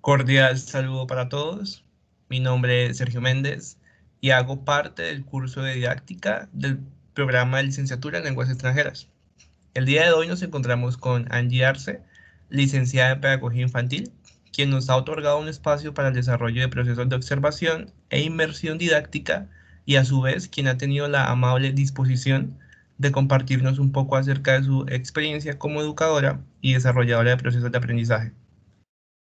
Cordial saludo para todos. Mi nombre es Sergio Méndez y hago parte del curso de didáctica del programa de licenciatura en lenguas extranjeras. El día de hoy nos encontramos con Angie Arce, licenciada en Pedagogía Infantil, quien nos ha otorgado un espacio para el desarrollo de procesos de observación e inmersión didáctica y a su vez quien ha tenido la amable disposición de compartirnos un poco acerca de su experiencia como educadora y desarrolladora de procesos de aprendizaje.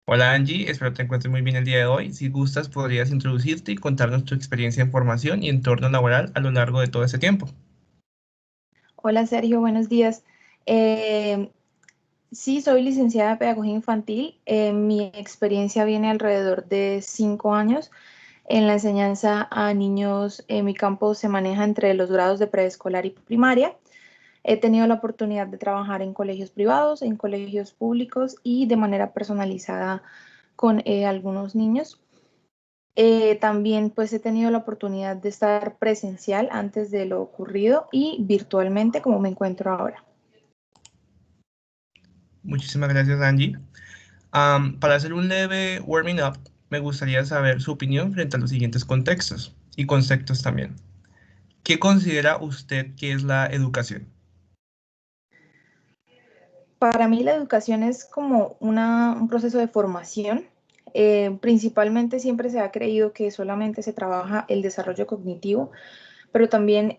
Hola Angie, espero te encuentres muy bien el día de hoy. Si gustas, podrías introducirte y contarnos tu experiencia en formación y entorno laboral a lo largo de todo ese tiempo. Hola Sergio, buenos días. Eh, sí, soy licenciada en Pedagogía Infantil. Mi experiencia viene alrededor de 5 años. En la enseñanza a niños, mi campo se maneja entre los grados de preescolar y primaria. He tenido la oportunidad de trabajar en colegios privados, en colegios públicos y de manera personalizada con algunos niños. También pues he tenido la oportunidad de estar presencial antes de lo ocurrido y virtualmente como me encuentro ahora. Muchísimas gracias Angie. Para hacer un leve warming up, me gustaría saber su opinión frente a los siguientes contextos y conceptos también. ¿Qué considera usted que es la educación? Para mí la educación es como un proceso de formación. Principalmente siempre se ha creído que solamente se trabaja el desarrollo cognitivo, pero también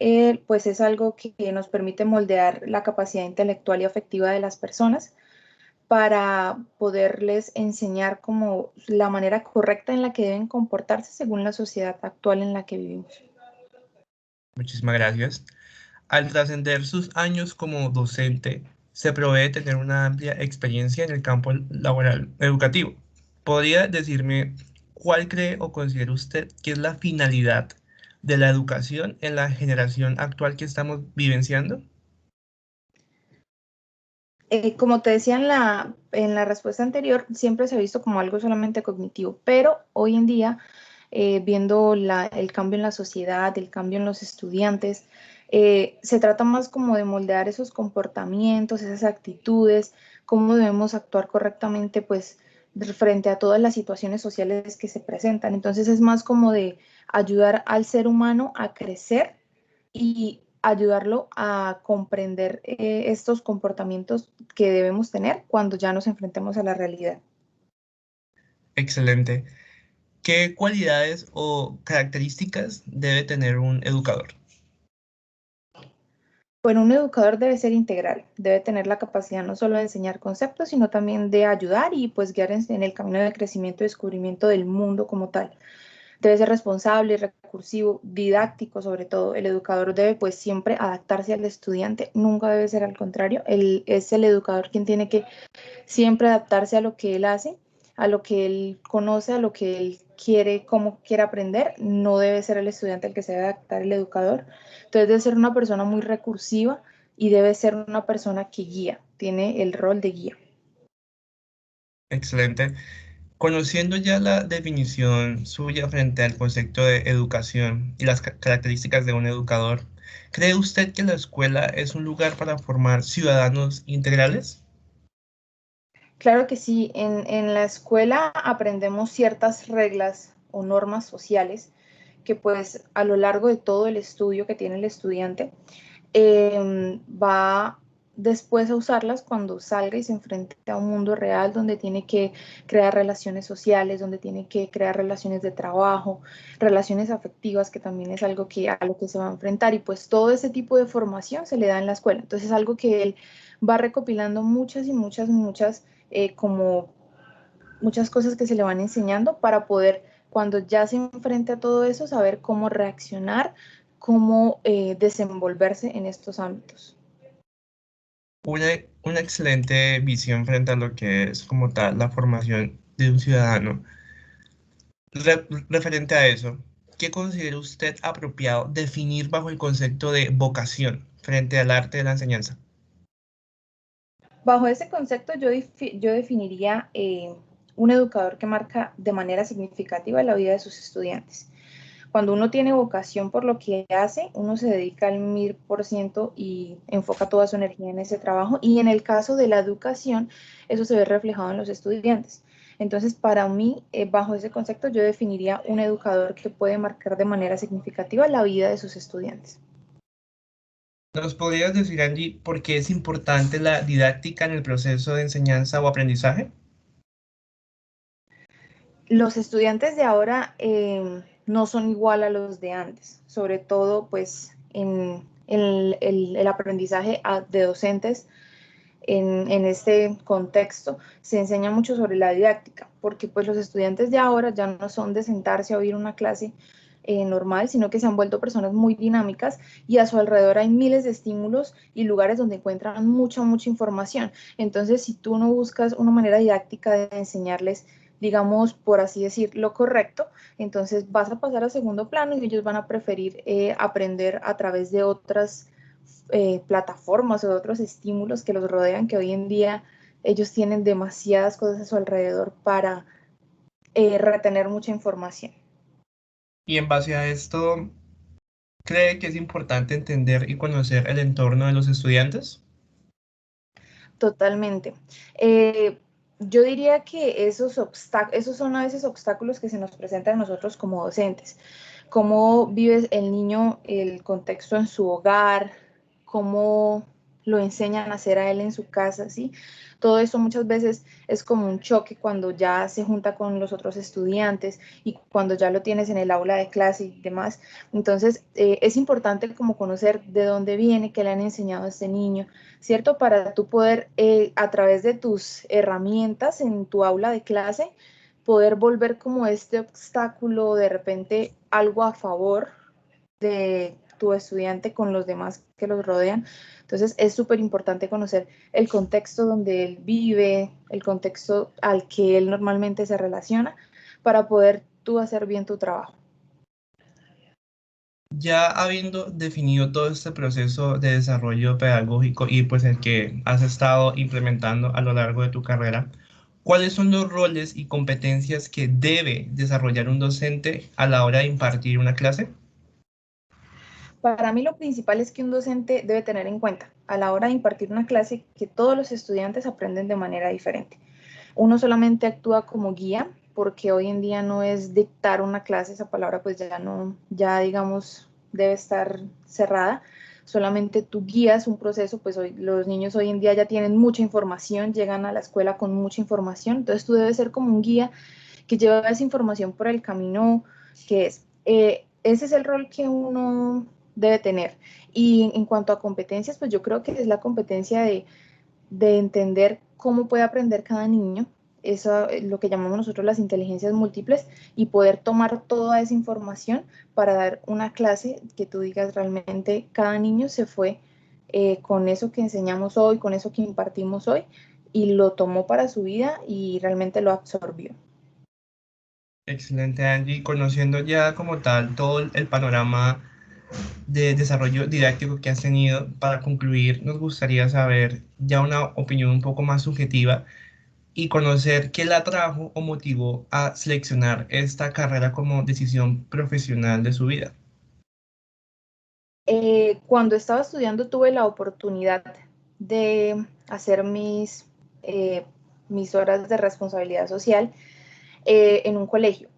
pues es algo que nos permite moldear la capacidad intelectual y afectiva de las personas para poderles enseñar como la manera correcta en la que deben comportarse según la sociedad actual en la que vivimos. Muchísimas gracias. Al trascender sus años como docente, se provee de tener una amplia experiencia en el campo laboral educativo. ¿Podría decirme cuál cree o considera usted que es la finalidad de la educación en la generación actual que estamos vivenciando? Como te decía en la respuesta anterior, siempre se ha visto como algo solamente cognitivo, pero hoy en día, viendo el cambio en la sociedad, el cambio en los estudiantes, se trata más como de moldear esos comportamientos, esas actitudes, cómo debemos actuar correctamente, pues, frente a todas las situaciones sociales que se presentan. Entonces es más como de ayudar al ser humano a crecer y ayudarlo a comprender estos comportamientos que debemos tener cuando ya nos enfrentemos a la realidad. Excelente. ¿Qué cualidades o características debe tener un educador? Bueno, un educador debe ser integral, debe tener la capacidad no solo de enseñar conceptos, sino también de ayudar y pues guiar en el camino de crecimiento y descubrimiento del mundo como tal. Debe ser responsable, recursivo, didáctico sobre todo. El educador debe pues siempre adaptarse al estudiante, nunca debe ser al contrario. Es el educador quien tiene que siempre adaptarse a lo que él hace, a lo que él conoce, a lo que él quiere, cómo quiere aprender. No debe ser el estudiante el que se debe adaptar, el educador. Entonces debe ser una persona muy recursiva y debe ser una persona que guía, tiene el rol de guía. Excelente. Conociendo ya la definición suya frente al concepto de educación y las características de un educador, ¿cree usted que la escuela es un lugar para formar ciudadanos integrales? Claro que sí, en la escuela aprendemos ciertas reglas o normas sociales que pues a lo largo de todo el estudio que tiene el estudiante va después a usarlas cuando salga y se enfrente a un mundo real donde tiene que crear relaciones sociales, donde tiene que crear relaciones de trabajo, relaciones afectivas, que también es algo que a lo que se va a enfrentar y pues todo ese tipo de formación se le da en la escuela. Entonces es algo que él va recopilando muchas y muchas como muchas cosas que se le van enseñando para poder, cuando ya se enfrente a todo eso, saber cómo reaccionar, cómo desenvolverse en estos ámbitos. Una, una excelente visión frente a lo que es como tal la formación de un ciudadano. Referente a eso, ¿qué considera usted apropiado definir bajo el concepto de vocación frente al arte de la enseñanza? Bajo ese concepto yo definiría un educador que marca de manera significativa la vida de sus estudiantes. Cuando uno tiene vocación por lo que hace, uno se dedica al 1000% y enfoca toda su energía en ese trabajo. Y en el caso de la educación, eso se ve reflejado en los estudiantes. Entonces, para mí, bajo ese concepto, yo definiría un educador que puede marcar de manera significativa la vida de sus estudiantes. ¿Nos podrías decir, Angie, por qué es importante la didáctica en el proceso de enseñanza o aprendizaje? Los estudiantes de ahora no son igual a los de antes, sobre todo pues en el aprendizaje de docentes en este contexto se enseña mucho sobre la didáctica, porque pues los estudiantes de ahora ya no son de sentarse a oír una clase normal, sino que se han vuelto personas muy dinámicas y a su alrededor hay miles de estímulos y lugares donde encuentran mucha información. Entonces, si tú no buscas una manera didáctica de enseñarles, digamos, por así decir, lo correcto, entonces vas a pasar a segundo plano y ellos van a preferir aprender a través de otras plataformas o de otros estímulos que los rodean, que hoy en día ellos tienen demasiadas cosas a su alrededor para retener mucha información. Y en base a esto, ¿cree que es importante entender y conocer el entorno de los estudiantes? Totalmente. Yo diría que esos son a veces obstáculos que se nos presentan a nosotros como docentes. Cómo vive el niño el contexto en su hogar, cómo lo enseñan a hacer a él en su casa, ¿sí? Todo eso muchas veces es como un choque cuando ya se junta con los otros estudiantes y cuando ya lo tienes en el aula de clase y demás. Entonces, es importante como conocer de dónde viene, qué le han enseñado a este niño, ¿cierto? Para tú poder, a través de tus herramientas en tu aula de clase, poder volver como este obstáculo, de repente algo a favor de tu estudiante con los demás que los rodean. Entonces es súper importante conocer el contexto donde él vive, el contexto al que él normalmente se relaciona, para poder tú hacer bien tu trabajo. Ya habiendo definido todo este proceso de desarrollo pedagógico y pues el que has estado implementando a lo largo de tu carrera, ¿cuáles son los roles y competencias que debe desarrollar un docente a la hora de impartir una clase? Para mí lo principal es que un docente debe tener en cuenta a la hora de impartir una clase que todos los estudiantes aprenden de manera diferente. Uno solamente actúa como guía, porque hoy en día no es dictar una clase, esa palabra pues ya no, ya digamos debe estar cerrada. Solamente tú guías un proceso, pues hoy, los niños hoy en día ya tienen mucha información, llegan a la escuela con mucha información, entonces tú debes ser como un guía que lleva esa información por el camino que es. Ese es el rol que uno debe tener. Y en cuanto a competencias, pues yo creo que es la competencia de entender cómo puede aprender cada niño, eso es lo que llamamos nosotros las inteligencias múltiples, y poder tomar toda esa información para dar una clase que tú digas realmente cada niño se fue con eso que enseñamos hoy, con eso que impartimos hoy, y lo tomó para su vida y realmente lo absorbió. Excelente, Angie. Conociendo ya como tal todo el panorama de desarrollo didáctico que has tenido, para concluir, nos gustaría saber ya una opinión un poco más subjetiva y conocer qué la atrajo o motivó a seleccionar esta carrera como decisión profesional de su vida. Cuando estaba estudiando tuve la oportunidad de hacer eh, mis horas de responsabilidad social en un colegio.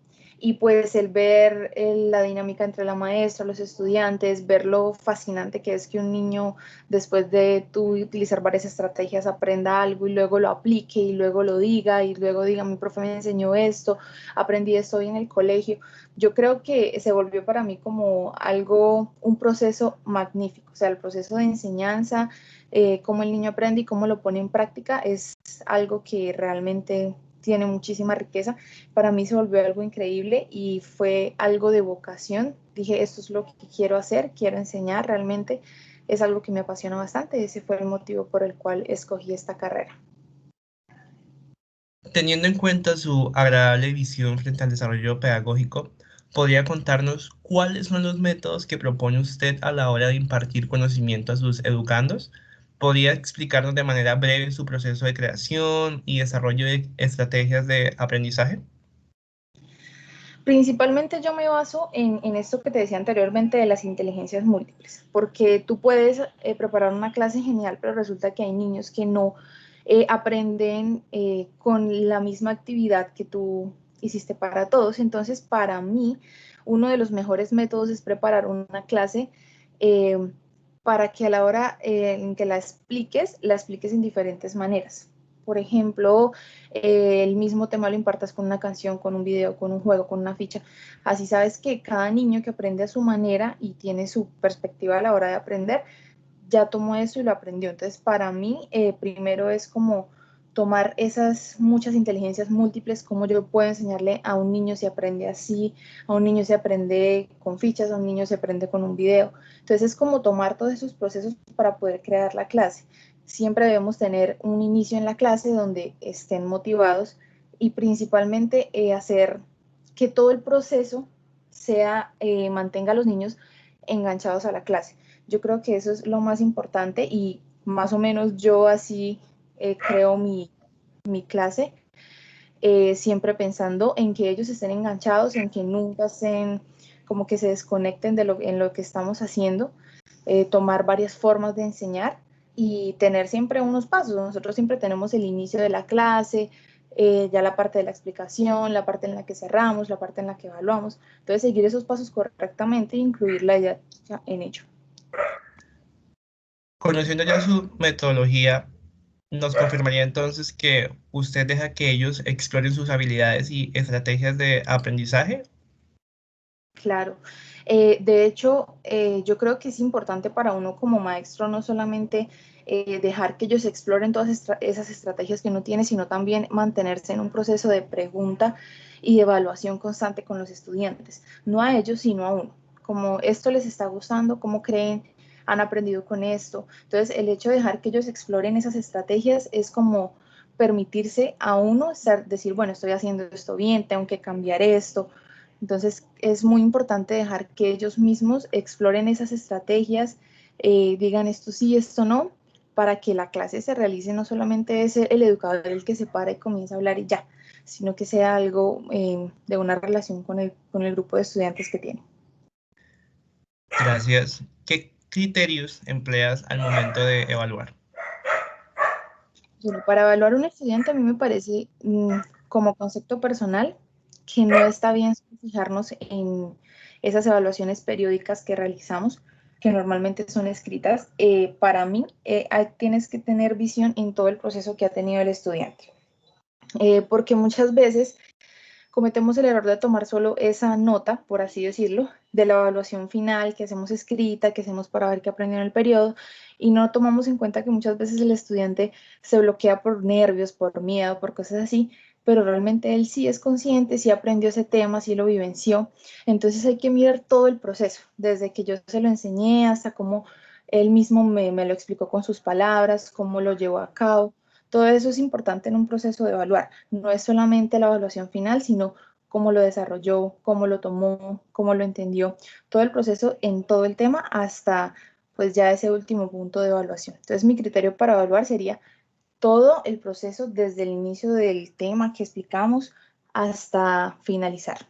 Y pues el ver la dinámica entre la maestra, los estudiantes, ver lo fascinante que es que un niño, después de tú utilizar varias estrategias, aprenda algo y luego lo aplique y luego lo diga y luego diga, mi profe me enseñó esto, aprendí esto hoy en el colegio. Yo creo que se volvió para mí como algo, un proceso magnífico, o sea, el proceso de enseñanza, cómo el niño aprende y cómo lo pone en práctica es algo que realmente tiene muchísima riqueza. Para mí se volvió algo increíble y fue algo de vocación. Dije, esto es lo que quiero hacer, quiero enseñar, realmente es algo que me apasiona bastante. Ese fue el motivo por el cual escogí esta carrera. Teniendo en cuenta su agradable visión frente al desarrollo pedagógico, ¿podría contarnos cuáles son los métodos que propone usted a la hora de impartir conocimiento a sus educandos? ¿Podría explicarnos de manera breve su proceso de creación y desarrollo de estrategias de aprendizaje? Principalmente yo me baso en esto que te decía anteriormente de las inteligencias múltiples, porque tú puedes preparar una clase genial, pero resulta que hay niños que no aprenden con la misma actividad que tú hiciste para todos. Entonces, para mí, uno de los mejores métodos es preparar una clase eh, para que a la hora en que la expliques en diferentes maneras. Por ejemplo, el mismo tema lo impartas con una canción, con un video, con un juego, con una ficha. Así sabes que cada niño que aprende a su manera y tiene su perspectiva a la hora de aprender, ya tomó eso y lo aprendió. Entonces, para mí, primero es como tomar esas muchas inteligencias múltiples, cómo yo puedo enseñarle a un niño si aprende así, a un niño si aprende con fichas, a un niño si aprende con un video. Entonces, es como tomar todos esos procesos para poder crear la clase. Siempre debemos tener un inicio en la clase donde estén motivados y principalmente hacer que todo el proceso mantenga a los niños enganchados a la clase. Yo creo que eso es lo más importante y más o menos yo así creo mi clase, siempre pensando en que ellos estén enganchados, en que nunca estén como que se desconecten en lo que estamos haciendo, tomar varias formas de enseñar y tener siempre unos pasos. Nosotros siempre tenemos el inicio de la clase, ya la parte de la explicación, la parte en la que cerramos, la parte en la que evaluamos. Entonces, seguir esos pasos correctamente e incluir la idea en ello. Conociendo ya su metodología, ¿nos confirmaría entonces que usted deja que ellos exploren sus habilidades y estrategias de aprendizaje? Claro. De hecho, yo creo que es importante para uno como maestro no solamente dejar que ellos exploren todas esas estrategias que uno tiene, sino también mantenerse en un proceso de pregunta y de evaluación constante con los estudiantes. No a ellos, sino a uno. Como esto les está gustando, cómo creen, han aprendido con esto. Entonces, el hecho de dejar que ellos exploren esas estrategias es como permitirse a uno decir, bueno, estoy haciendo esto bien, tengo que cambiar esto. Entonces es muy importante dejar que ellos mismos exploren esas estrategias, digan esto sí, esto no, para que la clase se realice. No solamente es el educador el que se para y comienza a hablar y ya, sino que sea algo de una relación con el grupo de estudiantes que tiene. Gracias. ¿Qué criterios empleas al momento de evaluar? Bueno, para evaluar a un estudiante a mí me parece como concepto personal que no está bien fijarnos en esas evaluaciones periódicas que realizamos, que normalmente son escritas. Para mí, tienes que tener visión en todo el proceso que ha tenido el estudiante, porque muchas veces cometemos el error de tomar solo esa nota, por así decirlo, de la evaluación final que hacemos escrita, que hacemos para ver qué aprendió en el periodo, y no tomamos en cuenta que muchas veces el estudiante se bloquea por nervios, por miedo, por cosas así, pero realmente él sí es consciente, sí aprendió ese tema, sí lo vivenció. Entonces hay que mirar todo el proceso, desde que yo se lo enseñé hasta cómo él mismo me lo explicó con sus palabras, cómo lo llevó a cabo. Todo eso es importante en un proceso de evaluar. No es solamente la evaluación final, sino cómo lo desarrolló, cómo lo tomó, cómo lo entendió. Todo el proceso en todo el tema hasta pues ya ese último punto de evaluación. Entonces mi criterio para evaluar sería todo el proceso desde el inicio del tema que explicamos hasta finalizar.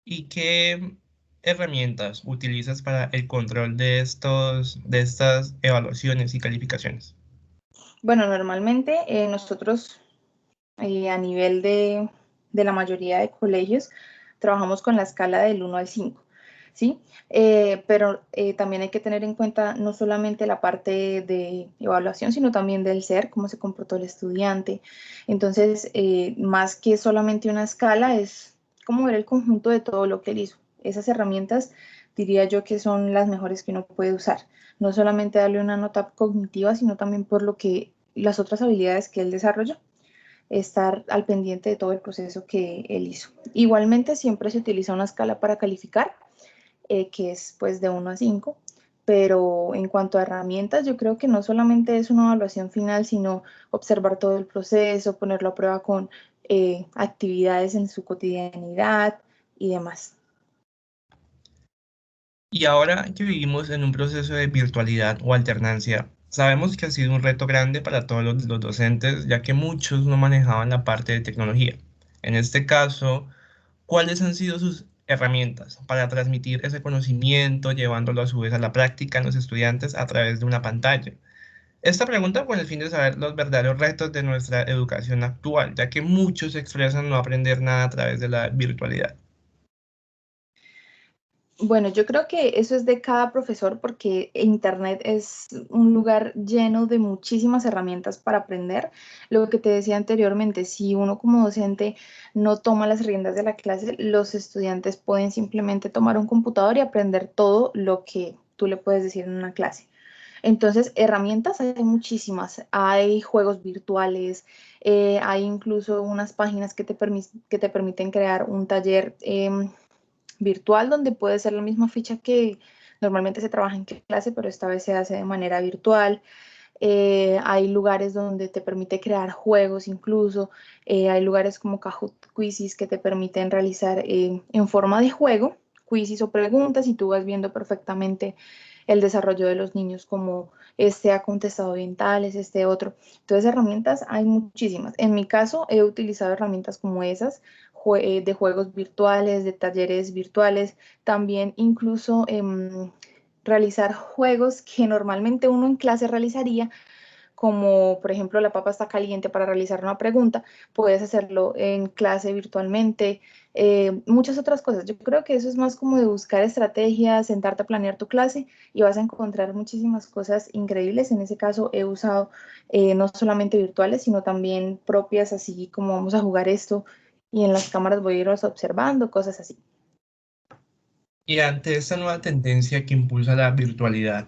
¿Y qué herramientas utilizas para el control de estas evaluaciones y calificaciones? Bueno, normalmente nosotros a nivel de la mayoría de colegios trabajamos con la escala del 1 al 5, ¿sí? Pero también hay que tener en cuenta no solamente la parte de evaluación, sino también del ser, cómo se comportó el estudiante. Entonces, más que solamente una escala, es como ver el conjunto de todo lo que él hizo. Esas herramientas diría yo que son las mejores que uno puede usar. No solamente darle una nota cognitiva, sino también por lo que las otras habilidades que él desarrolló, estar al pendiente de todo el proceso que él hizo. Igualmente siempre se utiliza una escala para calificar, que es pues de 1 a 5, pero en cuanto a herramientas, yo creo que no solamente es una evaluación final, sino observar todo el proceso, ponerlo a prueba con actividades en su cotidianidad y demás. Y ahora que vivimos en un proceso de virtualidad o alternancia, sabemos que ha sido un reto grande para todos los docentes, ya que muchos no manejaban la parte de tecnología. En este caso, ¿Cuáles han sido sus herramientas para transmitir ese conocimiento, llevándolo a su vez a la práctica en los estudiantes a través de una pantalla? Esta pregunta con el fin de saber los verdaderos retos de nuestra educación actual, ya que muchos expresan no aprender nada a través de la virtualidad. Bueno, yo creo que eso es de cada profesor porque Internet es un lugar lleno de muchísimas herramientas para aprender. Lo que te decía anteriormente, si uno como docente no toma las riendas de la clase, los estudiantes pueden simplemente tomar un computador y aprender todo lo que tú le puedes decir en una clase. Entonces, herramientas hay muchísimas. Hay juegos virtuales, hay incluso unas páginas que te permiten crear un taller virtual donde puede ser la misma ficha que normalmente se trabaja en clase, pero esta vez se hace de manera virtual. Hay lugares donde te permite crear juegos incluso. Hay lugares como Kahoot Quizzes que te permiten realizar en forma de juego quizzes o preguntas y tú vas viendo perfectamente el desarrollo de los niños, como este ha contestado bien tales, este otro. Entonces, herramientas hay muchísimas. En mi caso, he utilizado herramientas como esas, de juegos virtuales, de talleres virtuales, también incluso realizar juegos que normalmente uno en clase realizaría, como por ejemplo la papa está caliente para realizar una pregunta, puedes hacerlo en clase virtualmente, muchas otras cosas. Yo creo que eso es más como de buscar estrategias, sentarte a planear tu clase y vas a encontrar muchísimas cosas increíbles. En ese caso he usado no solamente virtuales, sino también propias, así como vamos a jugar esto y en las cámaras voy a irlos observando, cosas así. Y ante esta nueva tendencia que impulsa la virtualidad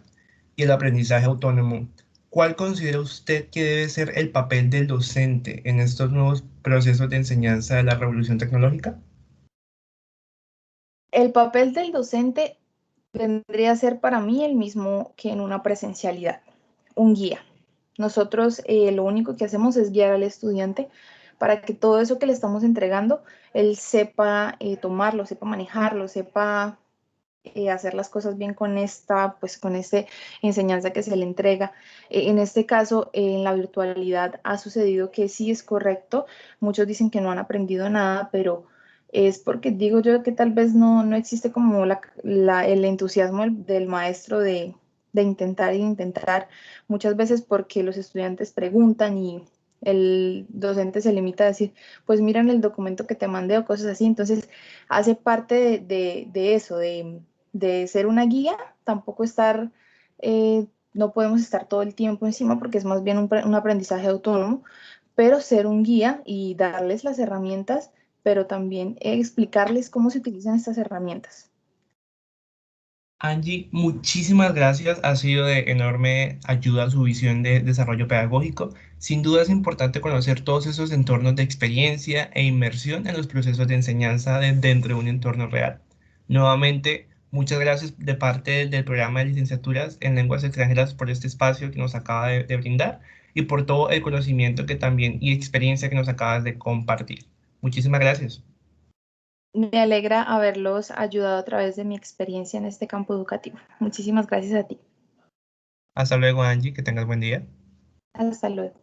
y el aprendizaje autónomo, ¿cuál considera usted que debe ser el papel del docente en estos nuevos procesos de enseñanza de la revolución tecnológica? El papel del docente vendría a ser para mí el mismo que en una presencialidad, un guía. Nosotros lo único que hacemos es guiar al estudiante para que todo eso que le estamos entregando, él sepa tomarlo, sepa manejarlo, sepa hacer las cosas bien con esta, pues con esta enseñanza que se le entrega. En este caso, en la virtualidad ha sucedido que sí es correcto. Muchos dicen que no han aprendido nada, pero es porque digo yo que tal vez no existe como el entusiasmo del maestro de intentar e intentar, muchas veces porque los estudiantes preguntan y el docente se limita a decir, pues miran el documento que te mandé o cosas así. Entonces, hace parte de eso, de ser una guía, tampoco estar, no podemos estar todo el tiempo encima porque es más bien un aprendizaje autónomo, pero ser un guía y darles las herramientas, pero también explicarles cómo se utilizan estas herramientas. Angie, muchísimas gracias. Ha sido de enorme ayuda su visión de desarrollo pedagógico. Sin duda es importante conocer todos esos entornos de experiencia e inmersión en los procesos de enseñanza dentro de un entorno real. Nuevamente, muchas gracias de parte del programa de licenciaturas en lenguas extranjeras por este espacio que nos acaba de brindar y por todo el conocimiento que también y experiencia que nos acabas de compartir. Muchísimas gracias. Me alegra haberlos ayudado a través de mi experiencia en este campo educativo. Muchísimas gracias a ti. Hasta luego, Angie, que tengas buen día. Hasta luego.